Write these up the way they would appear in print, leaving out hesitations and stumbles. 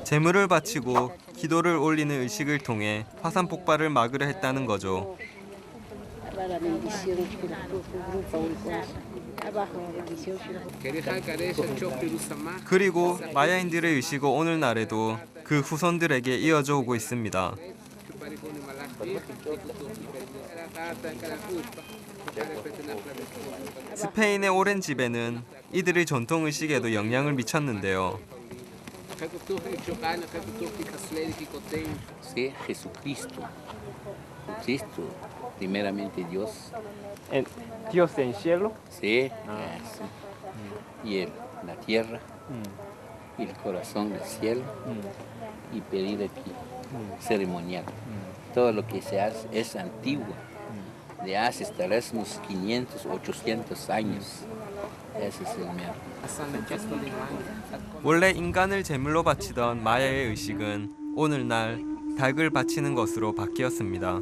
제물을 바치고 기도를 올리는 의식을 통해 화산 폭발을 막으려 했다는 거죠. 그리고 마야인들의 의식은 오늘날에도 그 후손들에게 이어져 오고 있습니다. 스페인의 오랜 지배는 이들의 전통 의식에도 영향을 미쳤는데요. Sí, Jesucristo. Cristo, primeramente Dios. Dios en cielo. Sí, sí. Y la tierra, y el corazón del cielo, y pedir aquí, ceremonial. Todo lo que se hace es antiguo, de hace tal vez unos 500, 800 años. Ese es el mero. 원래 인간을 제물로 바치던 마야의 의식은 오늘날 닭을 바치는 것으로 바뀌었습니다.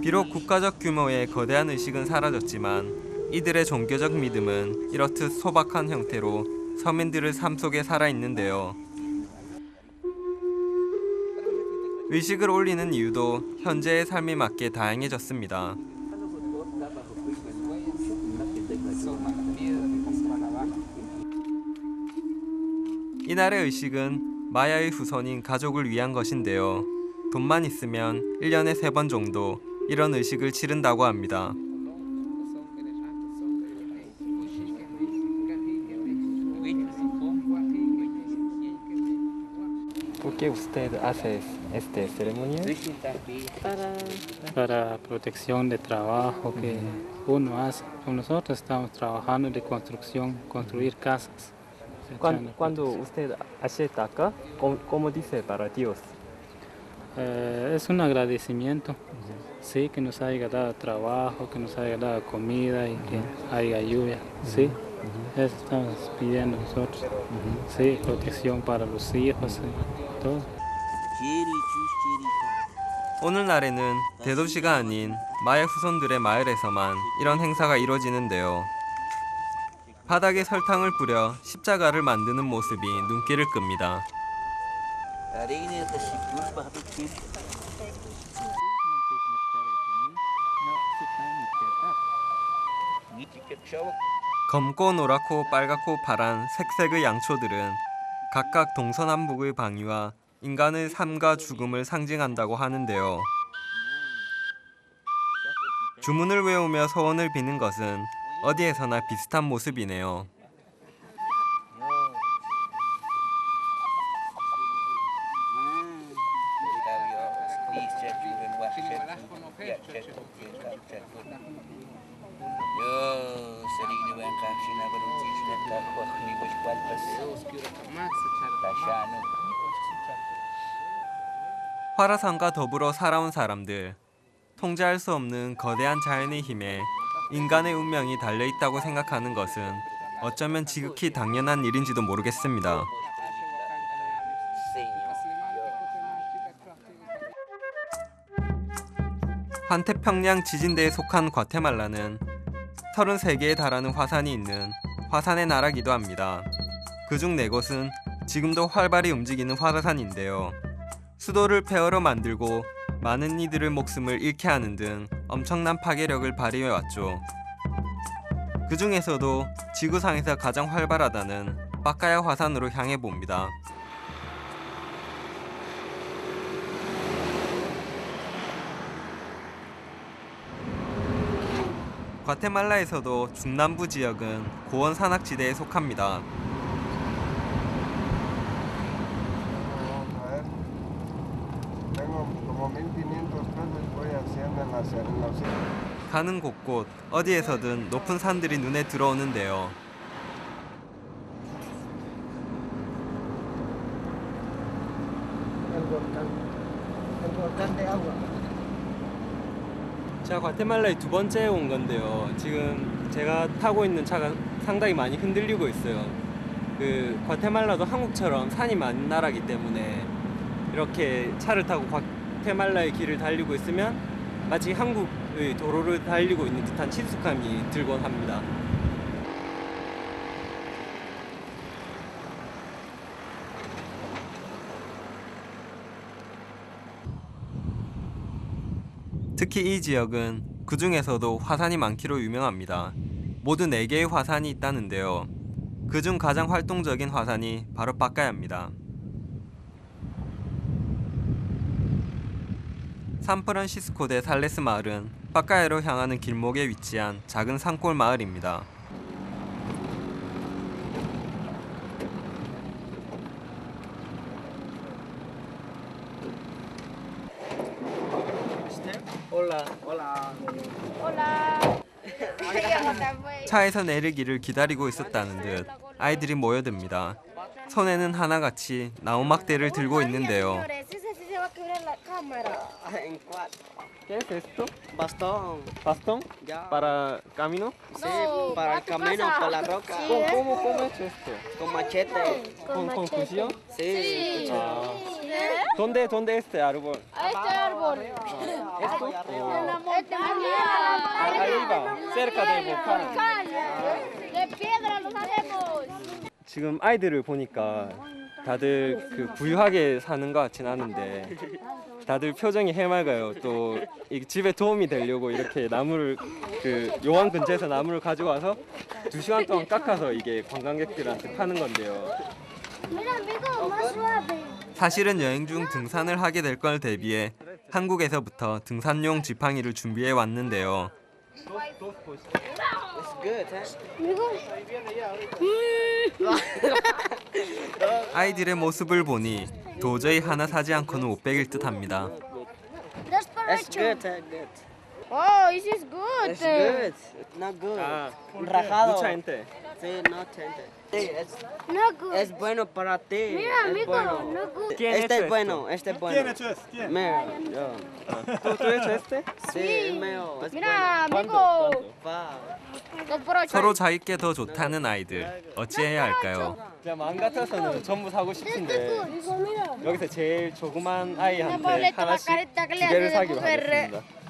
비록 국가적 규모의 거대한 의식은 사라졌지만 이들의 종교적 믿음은 이렇듯 소박한 형태로 서민들의 삶 속에 살아있는데요. 의식을 올리는 이유도 현재의 삶에 맞게 다양해졌습니다. 이날의 의식은 마야의 후손인 가족을 위한 것인데요. 돈만 있으면 1년에 3번 정도 이런 의식을 치른다고 합니다. ¿Por qué usted hace esta ceremonia? Para protección de trabajo que uno hace. Nosotros estamos trabajando de construcción, construir casas. Cuando usted hace acá, ¿cómo dice para Dios? Es un agradecimiento, sí, que nos haya dado trabajo, que nos haya dado comida y que haya lluvia, sí. Eso estamos pidiendo nosotros, sí, protección para los hijos, y todo. 오늘날에는 대도시가 아닌 마야 후손들의 마을에서만 이런 행사가 이루어지는데요. 바닥에 설탕을 뿌려 십자가를 만드는 모습이 눈길을 끕니다. 검고 노랗고 빨갛고 파란 색색의 양초들은 각각 동서남북의 방위와 인간의 삶과 죽음을 상징한다고 하는데요. 주문을 외우며 소원을 비는 것은 어디에서나 비슷한 모습이네요. 화라산과 더불어 살아온 사람들, 통제할 수 없는 거대한 자연의 힘에 인간의 운명이 달려있다고 생각하는 것은 어쩌면 지극히 당연한 일인지도 모르겠습니다. 환태평양 지진대에 속한 과테말라는 33개에 달하는 화산이 있는 화산의 나라기도 합니다. 그중 4곳은 지금도 활발히 움직이는 화산인데요. 수도를 폐허로 만들고 많은 이들의 목숨을 잃게 하는 등 엄청난 파괴력을 발휘해왔죠. 그 중에서도 지구상에서 가장 활발하다는 빠까야 화산으로 향해 봅니다. 과테말라에서도 중남부 지역은 고원 산악지대에 속합니다. 가는 곳곳 어디에서든 높은 산들이 눈에 들어오는데요. 제가 과테말라에 2번째 온 건데요. 지금 제가 타고 있는 차가 상당히 많이 흔들리고 있어요. 과테말라도 한국처럼 산이 많은 나라이기 때문에 이렇게 차를 타고 과테말라의 길을 달리고 있으면 마치 한국의 도로를 달리고 있는 듯한 친숙함이 들곤 합니다. 특히 이 지역은 그 중에서도 화산이 많기로 유명합니다. 모두 4개의 화산이 있다는데요. 그중 가장 활동적인 화산이 바로 빠까야입니다. 산프란시스코 대 살레스 마을은 빠까야로 향하는 길목에 위치한 작은 산골 마을입니다. 차에서 내리기를 기다리고 있었다는 듯 아이들이 모여듭니다. 손에는 하나같이 나무막대를 들고 있는데요. ¿Qué es esto? Bastón. ¿Bastón? Ya. ¿Para camino? Sí, para el camino, para la roca. ¿Cómo es esto? Con machete. ¿Con cuchillo? Sí. Ah. ¿Dónde este árbol? Este árbol. ¿Esto? Este Arriba, cerca del volcán. de piedra los hacemos. 지금 아이들을 보니까 다들 그 부유하게 사는 것 같진 않은데 다들 표정이 해맑아요. 또 이 집에 도움이 되려고 이렇게 나무를 그 용암 근처에서 나무를 가져와서 2시간 동안 깎아서 이게 관광객들한테 파는 건데요. Mira, amigo, más suave. 사실은 여행 중 등산을 하게 될 걸 대비해 한국에서부터 등산용 지팡이를 준비해 왔는데요. It's good, eh? Amigo. 아이들의 모습을 보니 도저히 하나 사지 않고는 못 베길 듯합니다. It's good, eh? Good. Oh, this is good. It's good. Not good. 아, Rajado. mucha gente. Sí, no tente. Sí, No good. es bueno para ti. Mira, es amigo, bueno. no good. ¿Quién Este hecho es bueno, este es bueno. ¿Quién? Mira, yo. ¿Tú hecho este? Sí, es mío. Es Mira, ¿Cuándo? amigo. bueno. Va. Dos por ocho. 서로 자기께 더 좋다는 아이들, 어찌해야 할까요? 그냥 마음 같아서는 전부 사고 싶은데 Amigo, mira. 여기서 제일 조그만 아이한테 Pablito, la 하나씩 carita que 2 le hace 개를 de 사기로 mujer. 하겠습니다.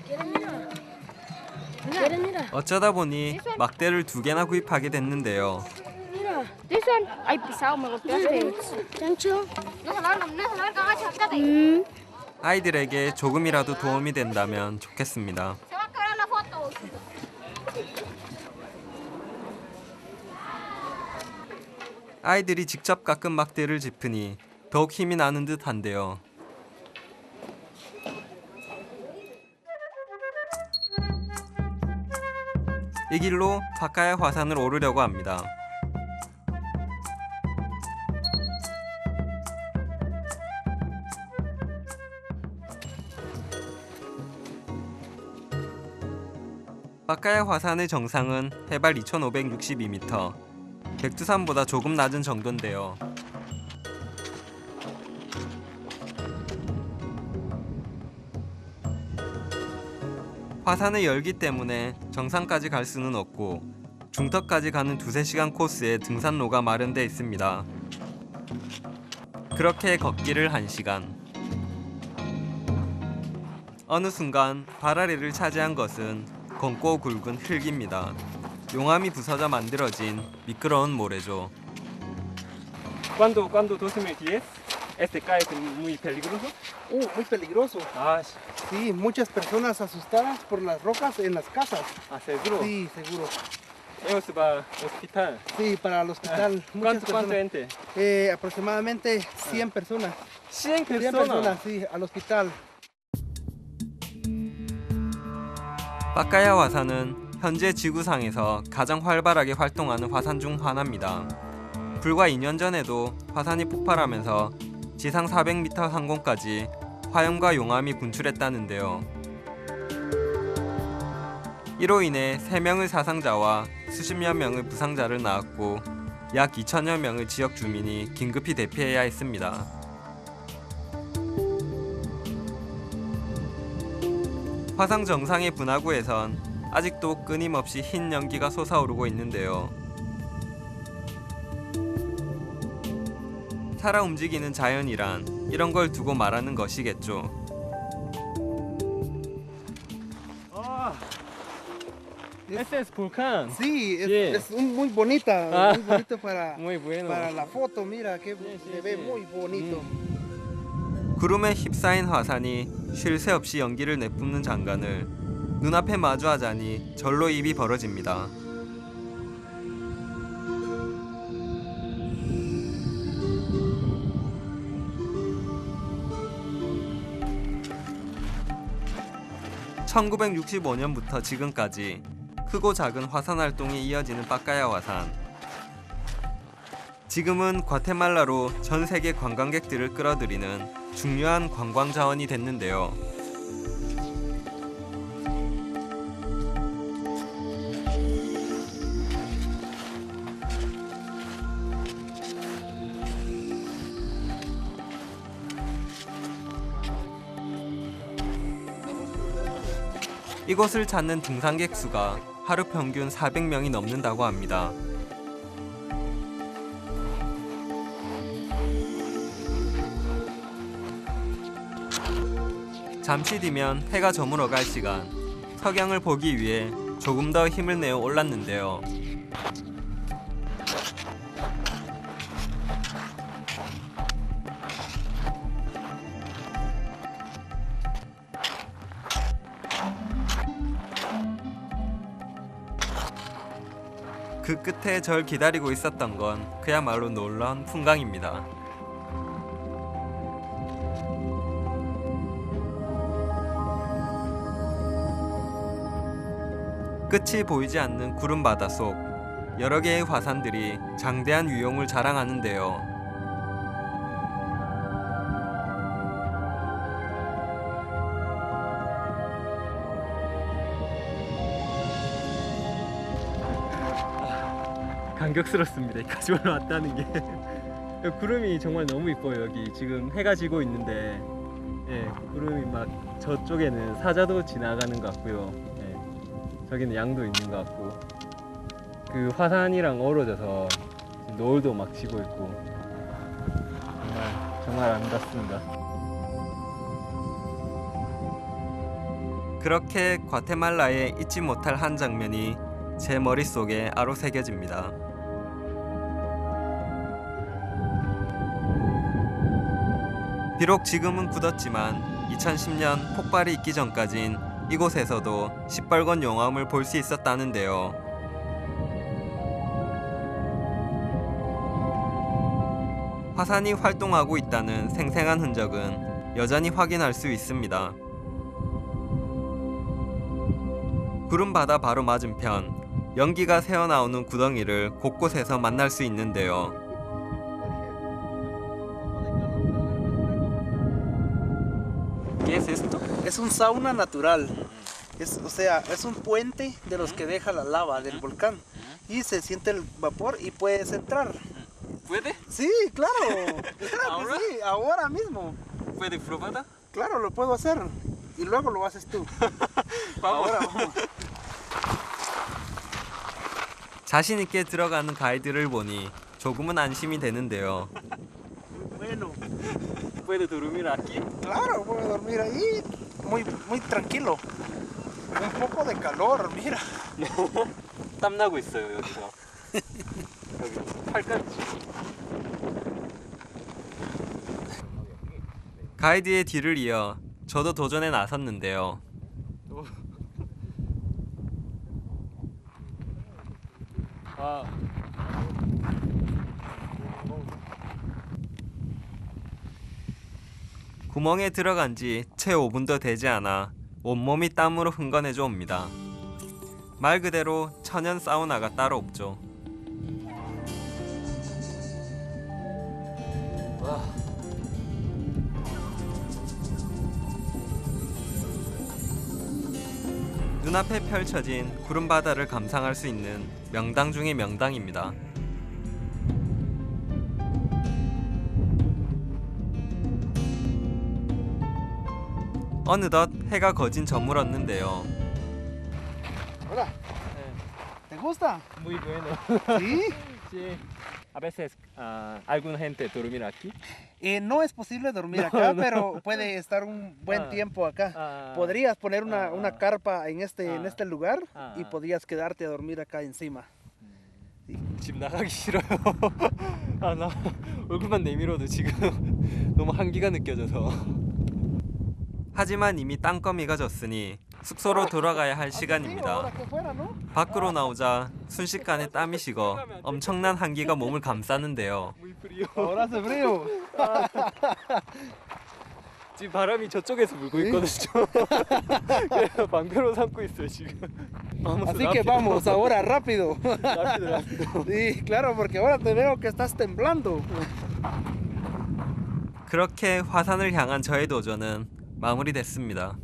Mira, mira. 어쩌다 보니 막대를 2개나 구입하게 됐는데요. Mira. This one. Ay, pisado, me golpeaste. Chancho. No se lo hagan, 아이들에게 조금이라도 도움이 된다면 좋겠습니다. Se va a quebrar la foto. 아이들이 직접 깎은 막대를 짚으니 더욱 힘이 나는 듯한데요. 이 길로 파카야 화산을 오르려고 합니다. 파카야 화산의 정상은 해발 2,562m, 백두산보다 조금 낮은 정도인데요. 화산의 열기 때문에 정상까지 갈 수는 없고 중턱까지 가는 2~3시간 코스에 등산로가 마련되어 있습니다. 그렇게 걷기를 1시간. 어느 순간 발 아래를 차지한 것은 검고 굵은 흙입니다. 용암이 부서져 만들어진 미끄러운 모래죠. Cuando 2010 este cae es muy peligroso. Muy peligroso. Ah, Sí, muchas personas asustadas por las rocas en las casas. seguro. Sí, seguro. Ellos va al hospital. Sí, para el hospital. Muchas ¿Cuánto personas. gente? Aproximadamente 100 personas. 100 100 personas. personas, sí, al hospital. 빠까야 화산은 현재 지구상에서 가장 활발하게 활동하는 화산 중 하나입니다. 불과 2년 전에도 화산이 폭발하면서 지상 400m 상공까지 화염과 용암이 분출했다는데요. 이로 인해 3명의 사상자와 수십여 명의 부상자를 낳았고 약 2천여 명의 지역 주민이 긴급히 대피해야 했습니다. 화산 정상의 분화구에선 아직도 끊임없이 흰 연기가 솟아오르고 있는데요. 살아 움직이는 자연이란 이런 걸 두고 말하는 것이겠죠. Este es volcán. Sí, Sí. es muy bonita, Ah. muy bonito para Muy bueno. la foto. Mira, que se ve sí. muy bonito. 구름에 휩싸인 화산이 쉴 새 없이 연기를 내뿜는 장관을 눈앞에 마주하자니 절로 입이 벌어집니다. (1965년부터) 지금까지 크고 작은 화산 활동이 이어지는 빠까야 화산. 지금은 과테말라로 전 세계 관광객들을 끌어들이는 중요한 관광 자원이 됐는데요. 이곳을 찾는 등산객 수가 하루 평균 400명이 넘는다고 합니다. 잠시 뒤면 해가 저물어 갈 시간. 석양을 보기 위해 조금 더 힘을 내어 올랐는데요. 그 끝에 절 기다리고 있었던 건 그야말로 놀라운 풍광입니다. 끝이 보이지 않는 구름 바다 속 여러 개의 화산들이 장대한 위용을 자랑하는데요. 감격스럽습니다. 여기까지 올라왔다는 게. 구름이 정말 너무 이뻐요. 여기 지금 해가 지고 있는데 구름이 막 저쪽에는 사자도 지나가는 것 같고요. 저기는 양도 있는 것 같고 그 화산이랑 어우러져서 노을도 막 지고 있고 정말 아름답습니다. 그렇게 과테말라의 잊지 못할 한 장면이 제 머릿속에 아로새겨집니다. 비록 지금은 굳었지만 2010년 폭발이 있기 전까진 이곳에서도 시뻘건 용암을 볼 수 있었다는데요. 화산이 활동하고 있다는 생생한 흔적은 여전히 확인할 수 있습니다. 구름 바다 바로 맞은편, 연기가 새어나오는 구덩이를 곳곳에서 만날 수 있는데요. ¿Qué es esto? Es un sauna natural. O sea, es un puente de los que deja la lava del volcán. Y se siente el vapor y puedes entrar. ¿Puede? Sí, claro. Claro ¿Ahora? que sí, ahora mismo. ¿Puede probar? Claro, lo puedo hacer. Y luego lo haces tú. Ahora vamos. 자신 있게 들어가는 가이드를 보니 조금은 안심이 되는데요. Bueno, ¿Puede dormir aquí? claro, puedo dormir ahí. Muy tranquilo. Un poco de calor, mira. 땀 나고 있어요 여기서. 여기 팔까지. 가이드의 뒤를 이어 저도 도전에 나섰는데요. 아. 구멍에 들어간 지 채 5분도 되지 않아 온몸이 땀으로 흥건해져 옵니다. 말 그대로 천연 사우나가 따로 없죠. 눈앞에 펼쳐진 구름 바다를 감상할 수 있는 명당 중의 명당입니다. 어느덧 해가 거진 저물었는데요. Hola. ¿Te gusta? Muy bueno. Sí. Sí. A veces alguna gente dormir aquí. No es posible dormir acá, pero puede estar un buen tiempo acá. Podrías poner una carpa en este lugar y podrías quedarte a dormir acá encima. 집 나가기 싫어요. 아, 나 얼굴만 내밀어도 지금 너무 한기가 느껴져서. 하지만 이미 땅거미가 졌으니 숙소로 돌아가야 할 시간입니다. 밖으로 나오자 순식간에 땀이 식어 엄청난 한기가 몸을 감싸는데요. Ahora hace frío. 지금 바람이 저쪽에서 불고 있거든요. 그래서 방패로 삼고 있어요 지금. Así que vamos ahora rápido. rápido, rápido. Sí, claro, porque ahora te veo que estás temblando. 그렇게 화산을 향한 저의 도전은 마무리됐습니다.